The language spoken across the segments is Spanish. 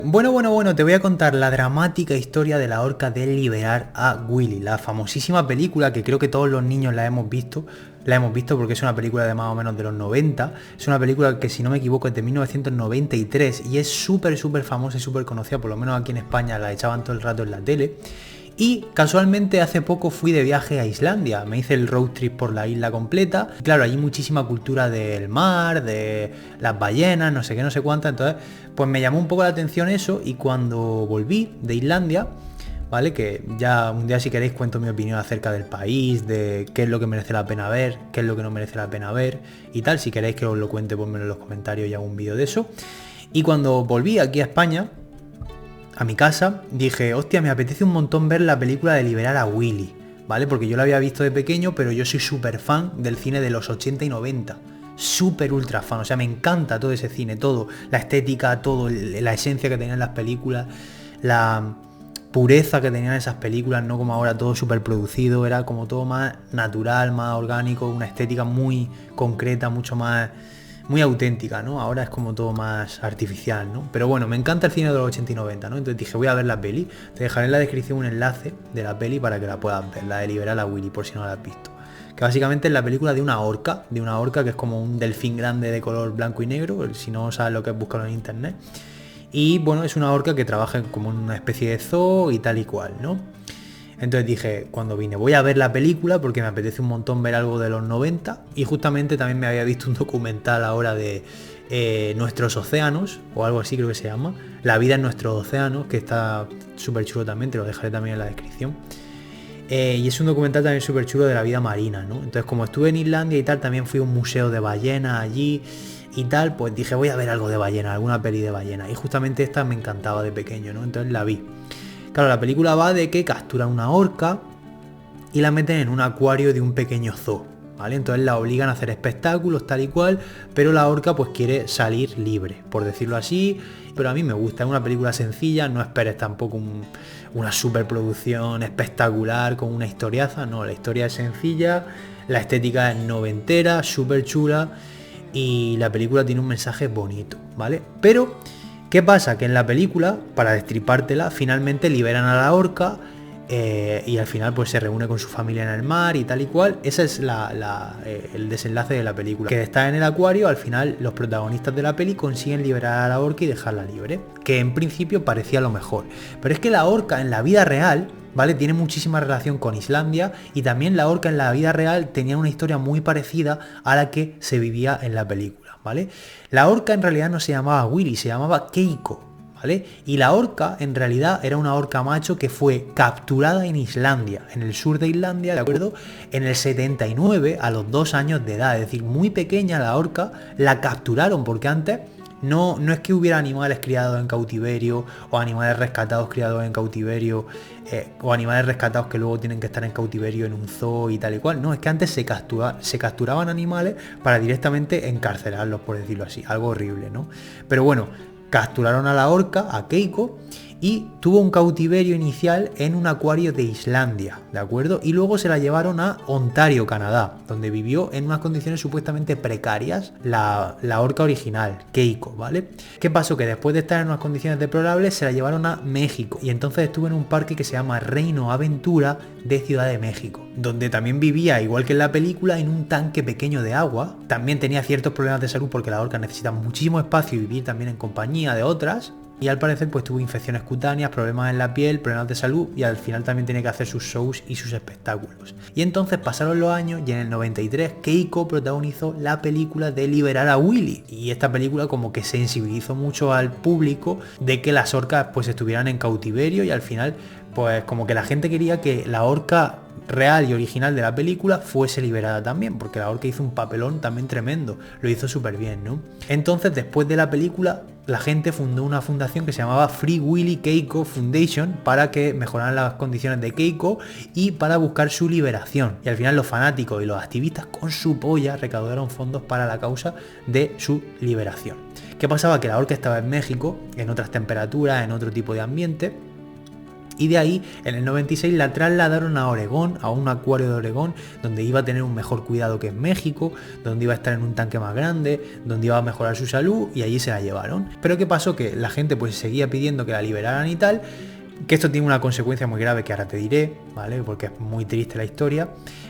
Bueno, te voy a contar la dramática historia de la orca de liberar a Willy, la famosísima película que creo que todos los niños la hemos visto porque es una película de más o menos de los 90, es una película que si no me equivoco es de 1993 y es súper famosa y súper conocida, por lo menos aquí en España la echaban todo el rato en la tele. Y casualmente hace poco fui de viaje a Islandia, me hice el road trip por la isla completa. Claro, hay muchísima cultura del mar, de las ballenas, no sé qué, no sé cuántas. Entonces, pues me llamó un poco la atención eso y cuando volví de Islandia, ¿vale? Que ya un día si queréis cuento mi opinión acerca del país, de qué es lo que merece la pena ver, qué es lo que no merece la pena ver y tal. Si queréis que os lo cuente, ponmelo en los comentarios y hago un vídeo de eso. Y cuando volví aquí a España, a mi casa, dije, hostia, me apetece un montón ver la película de liberar a Willy, ¿vale? Porque yo la había visto de pequeño, pero yo soy súper fan del cine de los 80 y 90. Súper ultra fan, o sea, me encanta todo ese cine, todo, la estética, todo, la esencia que tenían las películas, la pureza que tenían esas películas, no como ahora todo súper producido, era como todo más natural, más orgánico, una estética muy concreta, mucho más muy auténtica, ¿no? Ahora es como todo más artificial, ¿no? Pero bueno, me encanta el cine de los 80 y 90, ¿no? Entonces dije, voy a ver la peli. Te dejaré en la descripción un enlace de la peli para que la puedas ver, la de liberar a Willy, por si no la has visto. Que básicamente es la película de una orca que es como un delfín grande de color blanco y negro, si no sabes lo que es, búscalo en internet. Y bueno, es una orca que trabaja como en una especie de zoo y tal y cual, ¿no? Entonces dije, cuando vine, voy a ver la película porque me apetece un montón ver algo de los 90 y justamente también me había visto un documental ahora de Nuestros Océanos, o algo así creo que se llama, La vida en nuestros océanos, que está súper chulo también, te lo dejaré también en la descripción. Y es un documental también súper chulo de la vida marina, ¿no? Entonces como estuve en Islandia y tal, también fui a un museo de ballenas allí y tal, pues dije, voy a ver algo de ballena, alguna peli de ballena. Y justamente esta me encantaba de pequeño, ¿no? Entonces la vi. Claro, la película va de que capturan una orca y la meten en un acuario de un pequeño zoo, ¿vale? Entonces la obligan a hacer espectáculos tal y cual, pero la orca pues quiere salir libre, por decirlo así. Pero a mí me gusta, es una película sencilla, no esperes tampoco una superproducción espectacular con una historiaza, no, la historia es sencilla, la estética es noventera, súper chula y la película tiene un mensaje bonito, ¿vale? Pero ¿qué pasa? Que en la película, para destripártela, finalmente liberan a la orca y al final pues se reúne con su familia en el mar y tal y cual. Ese es el desenlace de la película. Que está en el acuario, al final los protagonistas de la peli consiguen liberar a la orca y dejarla libre. Que en principio parecía lo mejor. Pero es que la orca en la vida real, ¿vale? Tiene muchísima relación con Islandia y también la orca en la vida real tenía una historia muy parecida a la que se vivía en la película, ¿vale? La orca en realidad no se llamaba Willy, se llamaba Keiko, ¿vale? Y la orca en realidad era una orca macho que fue capturada en Islandia, en el sur de Islandia, ¿de acuerdo? En el 79, a los 2 años de edad, es decir, muy pequeña la orca, la capturaron porque antes no es que hubiera animales criados en cautiverio o animales rescatados criados en cautiverio o animales rescatados que luego tienen que estar en cautiverio en un zoo y tal y cual. No, es que antes se capturaban animales para directamente encarcelarlos, por decirlo así. Algo horrible, ¿no? Pero bueno, capturaron a la orca, a Keiko, y tuvo un cautiverio inicial en un acuario de Islandia, ¿de acuerdo? Y luego se la llevaron a Ontario, Canadá, donde vivió en unas condiciones supuestamente precarias la orca original, Keiko, ¿vale? ¿Qué pasó? Que después de estar en unas condiciones deplorables se la llevaron a México y entonces estuvo en un parque que se llama Reino Aventura de Ciudad de México, donde también vivía, igual que en la película, en un tanque pequeño de agua. También tenía ciertos problemas de salud porque la orca necesita muchísimo espacio y vivir también en compañía de otras. Y al parecer pues tuvo infecciones cutáneas, problemas en la piel, problemas de salud y al final también tiene que hacer sus shows y sus espectáculos. Y entonces pasaron los años y en el 93 Keiko protagonizó la película de liberar a Willy. Y esta película como que sensibilizó mucho al público de que las orcas pues estuvieran en cautiverio y al final pues como que la gente quería que la orca real y original de la película fuese liberada también, porque la orca hizo un papelón también tremendo, lo hizo súper bien, ¿no? Entonces después de la película la gente fundó una fundación que se llamaba Free Willy Keiko Foundation para que mejoraran las condiciones de Keiko y para buscar su liberación. Y al final los fanáticos y los activistas con su polla recaudaron fondos para la causa de su liberación. ¿Qué pasaba? Que la orca estaba en México, en otras temperaturas, en otro tipo de ambiente. y de ahí en el 96 la trasladaron a Oregón, a un acuario de Oregón, donde iba a tener un mejor cuidado que en México, donde iba a estar en un tanque más grande, donde iba a mejorar su salud, y allí se la llevaron. Pero ¿qué pasó? Que la gente pues seguía pidiendo que la liberaran y tal, que esto tiene una consecuencia muy grave que ahora te diré, ¿vale? Porque es muy triste la historia.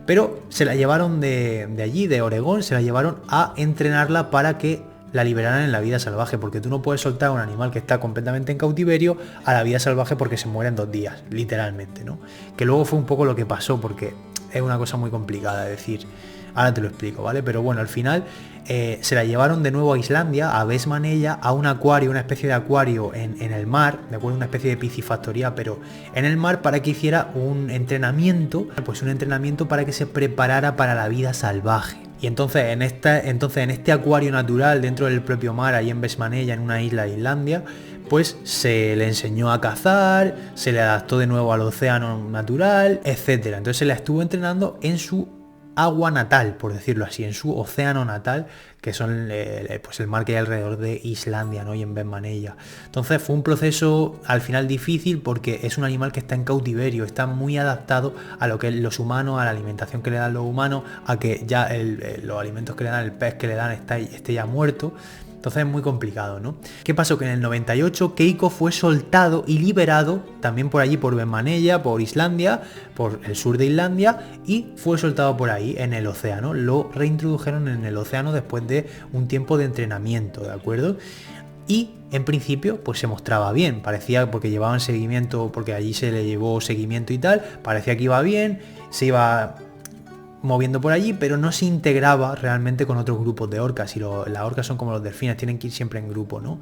Pero se la llevaron de allí, de Oregón, se la llevaron a entrenarla para que la liberaran en la vida salvaje, porque tú no puedes soltar a un animal que está completamente en cautiverio a la vida salvaje porque se muere en 2 días, literalmente, ¿no? Que luego fue un poco lo que pasó, porque es una cosa muy complicada de decir. Ahora te lo explico, ¿vale? Pero bueno, al final se la llevaron de nuevo a Islandia, a Vestmannaeyja, a un acuario, una especie de acuario en el mar, ¿de acuerdo? Una especie de piscifactoría, pero en el mar, para que hiciera un entrenamiento, pues un entrenamiento para que se preparara para la vida salvaje. Y entonces en este acuario natural dentro del propio mar, ahí en Vestmannaeyja, en una isla de Islandia, pues se le enseñó a cazar, se le adaptó de nuevo al océano natural, etcétera. Entonces se la estuvo entrenando en su agua natal, por decirlo así, en su océano natal, que son pues el mar que hay alrededor de Islandia, ¿no? Y en Vestmannaeyja. Entonces fue un proceso al final difícil porque es un animal que está en cautiverio, está muy adaptado a lo que los humanos, a la alimentación que le dan los humanos, a que ya los alimentos que le dan, el pez que le dan esté ya muerto. Entonces es muy complicado, ¿no? ¿Qué pasó? Que en el 98 Keiko fue soltado y liberado también por allí, por Vestmannaeyja, por Islandia, por el sur de Islandia, y fue soltado por ahí en el océano. Lo reintrodujeron en el océano después de un tiempo de entrenamiento, ¿de acuerdo? Y en principio pues se mostraba bien, parecía, porque llevaban seguimiento, porque allí se le llevó seguimiento y tal, parecía que iba bien, se iba moviendo por allí, pero no se integraba realmente con otros grupos de orcas, y las orcas son como los delfines, tienen que ir siempre en grupo, ¿no?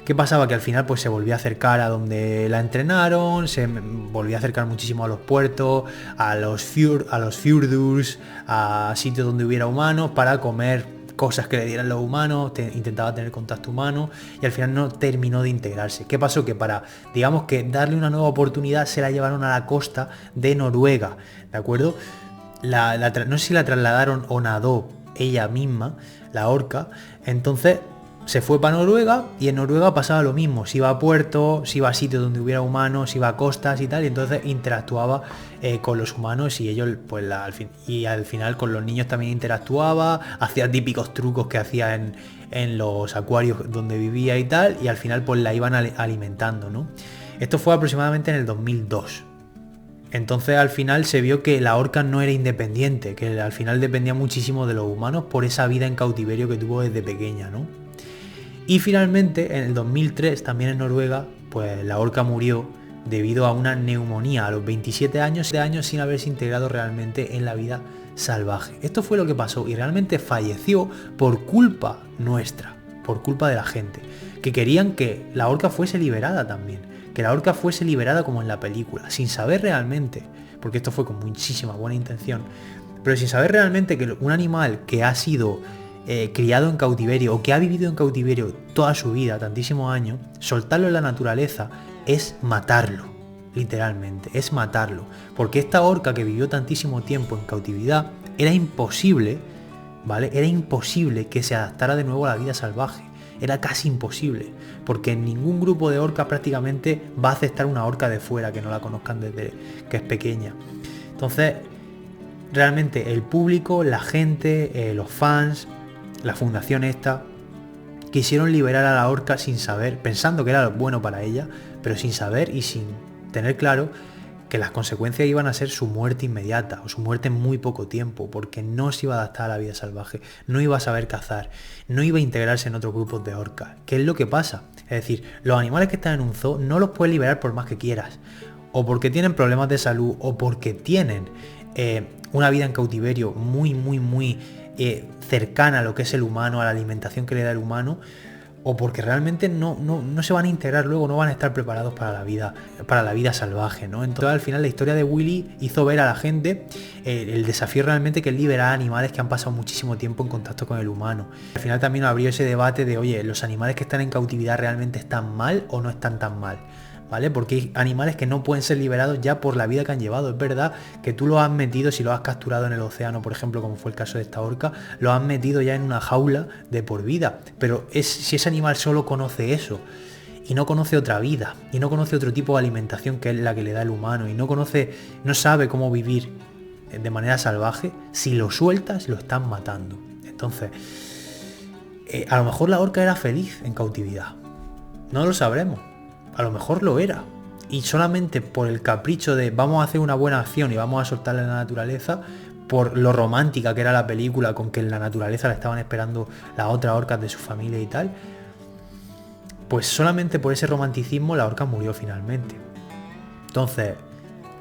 ¿Qué pasaba? Que al final pues se volvía a acercar a donde la entrenaron, se volvía a acercar muchísimo a los puertos, a los fjords, a sitios donde hubiera humanos para comer cosas que le dieran los humanos, intentaba tener contacto humano, y al final no terminó de integrarse. ¿Qué pasó? Que para, digamos, que darle una nueva oportunidad, se la llevaron a la costa de Noruega, ¿de acuerdo? No sé si la trasladaron o nadó ella misma, la orca. Entonces se fue para Noruega, y en Noruega pasaba lo mismo, se iba a puertos, se iba a sitios donde hubiera humanos, se iba a costas y tal, y entonces interactuaba con los humanos, y ellos pues al final con los niños también interactuaba, hacía típicos trucos que hacía en los acuarios donde vivía y tal, y al final pues la iban alimentando, ¿no? Esto fue aproximadamente en el 2002. Entonces al final se vio que la orca no era independiente, que al final dependía muchísimo de los humanos por esa vida en cautiverio que tuvo desde pequeña, ¿no? Y finalmente en el 2003, también en Noruega, pues la orca murió debido a una neumonía a los 27 años sin haberse integrado realmente en la vida salvaje. Esto fue lo que pasó, y realmente falleció por culpa nuestra, por culpa de la gente, que querían que la orca fuese liberada también, que la orca fuese liberada como en la película, sin saber realmente, porque esto fue con muchísima buena intención, pero sin saber realmente que un animal que ha sido criado en cautiverio, o que ha vivido en cautiverio toda su vida, tantísimos años, soltarlo en la naturaleza es matarlo, literalmente, es matarlo, porque esta orca que vivió tantísimo tiempo en cautividad, era imposible, ¿vale? Era imposible que se adaptara de nuevo a la vida salvaje. Era casi imposible, porque ningún grupo de orcas prácticamente va a aceptar una orca de fuera que no la conozcan desde que es pequeña. Entonces, realmente el público, la gente, los fans, la fundación esta, quisieron liberar a la orca sin saber, pensando que era bueno para ella, pero sin saber y sin tener claro que las consecuencias iban a ser su muerte inmediata, o su muerte en muy poco tiempo, porque no se iba a adaptar a la vida salvaje, no iba a saber cazar, no iba a integrarse en otros grupos de orcas. ¿Qué es lo que pasa? Es decir, los animales que están en un zoo no los puedes liberar por más que quieras, o porque tienen problemas de salud, o porque tienen una vida en cautiverio muy cercana a lo que es el humano, a la alimentación que le da el humano, o porque realmente no se van a integrar luego, no van a estar preparados para la vida salvaje, ¿no? Entonces al final la historia de Willy hizo ver a la gente el desafío realmente que es liberar a animales que han pasado muchísimo tiempo en contacto con el humano. Al final también abrió ese debate de, oye, ¿los animales que están en cautividad realmente están mal o no están tan mal? ¿Vale? Porque hay animales que no pueden ser liberados ya por la vida que han llevado. Es verdad que tú los has metido, si los has capturado en el océano, por ejemplo, como fue el caso de esta orca, los has metido ya en una jaula de por vida. Pero si ese animal solo conoce eso, y no conoce otra vida, y no conoce otro tipo de alimentación que es la que le da el humano, y no sabe cómo vivir de manera salvaje, si lo sueltas lo están matando. Entonces, a lo mejor la orca era feliz en cautividad, no lo sabremos, a lo mejor lo era, y solamente por el capricho de vamos a hacer una buena acción y vamos a soltarla en la naturaleza, por lo romántica que era la película, con que en la naturaleza la estaban esperando las otras orcas de su familia y tal, pues solamente por ese romanticismo la orca murió finalmente. Entonces,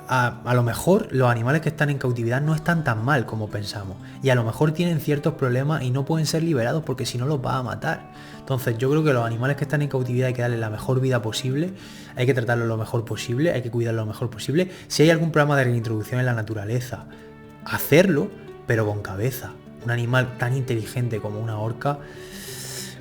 a lo mejor los animales que están en cautividad no están tan mal como pensamos, y a lo mejor tienen ciertos problemas y no pueden ser liberados porque si no los va a matar. Entonces yo creo que los animales que están en cautividad hay que darles la mejor vida posible, hay que tratarlos lo mejor posible, hay que cuidarlos lo mejor posible. Si hay algún programa de reintroducción en la naturaleza, hacerlo, pero con cabeza. Un animal tan inteligente como una orca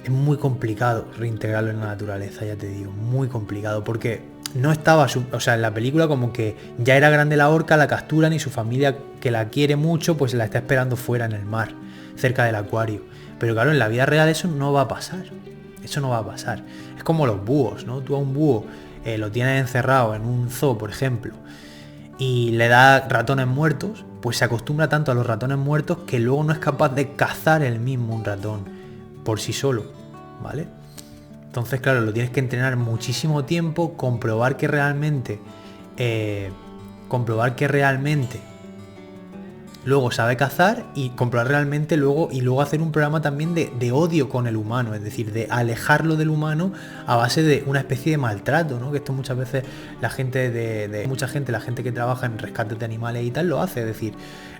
es muy complicado reintegrarlo en la naturaleza, ya te digo, muy complicado, porque no estaba, o sea, en la película como que ya era grande la orca, la capturan y su familia, que la quiere mucho, pues la está esperando fuera en el mar, cerca del acuario. Pero claro, en la vida real eso no va a pasar. Eso no va a pasar. Es como los búhos, ¿no? Tú a un búho lo tienes encerrado en un zoo, por ejemplo, y le da ratones muertos, pues se acostumbra tanto a los ratones muertos que luego no es capaz de cazar él mismo un ratón por sí solo, ¿vale? Entonces, claro, lo tienes que entrenar muchísimo tiempo, comprobar que realmente luego sabe cazar, y comprobar realmente luego, y luego hacer un programa también de odio con el humano, es decir, de alejarlo del humano a base de una especie de maltrato, ¿no? Que esto muchas veces la gente la gente que trabaja en rescates de animales y tal lo hace, es decir,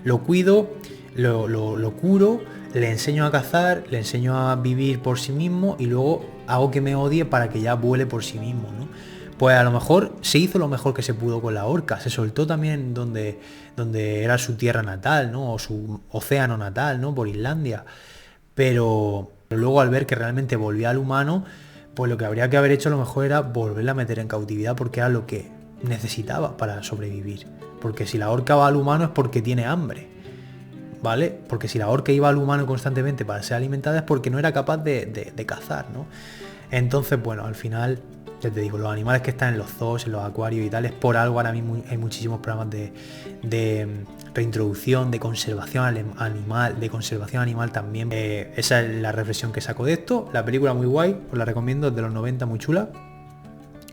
lo cuido, lo curo, le enseño a cazar, le enseño a vivir por sí mismo y luego hago que me odie para que ya vuele por sí mismo, ¿no? Pues a lo mejor se hizo lo mejor que se pudo con la orca, se soltó también donde era su tierra natal, ¿no? O su océano natal, ¿no? Por Islandia. Pero luego al ver que realmente volvía al humano, pues lo que habría que haber hecho a lo mejor era volverla a meter en cautividad, porque era lo que necesitaba para sobrevivir. Porque si la orca va al humano es porque tiene hambre, ¿vale? Porque si la orca iba al humano constantemente para ser alimentada es porque no era capaz de cazar, ¿no? Entonces, bueno, al final, ya te digo, los animales que están en los zoos, en los acuarios y tal, es por algo. Ahora mismo hay muchísimos programas de reintroducción, de conservación animal también. Esa es la reflexión que saco de esto. La película muy guay, os la recomiendo, es de los 90, muy chula.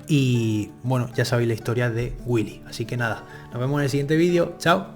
Y bueno, ya sabéis la historia de Willy. Así que nada, nos vemos en el siguiente vídeo. Chao.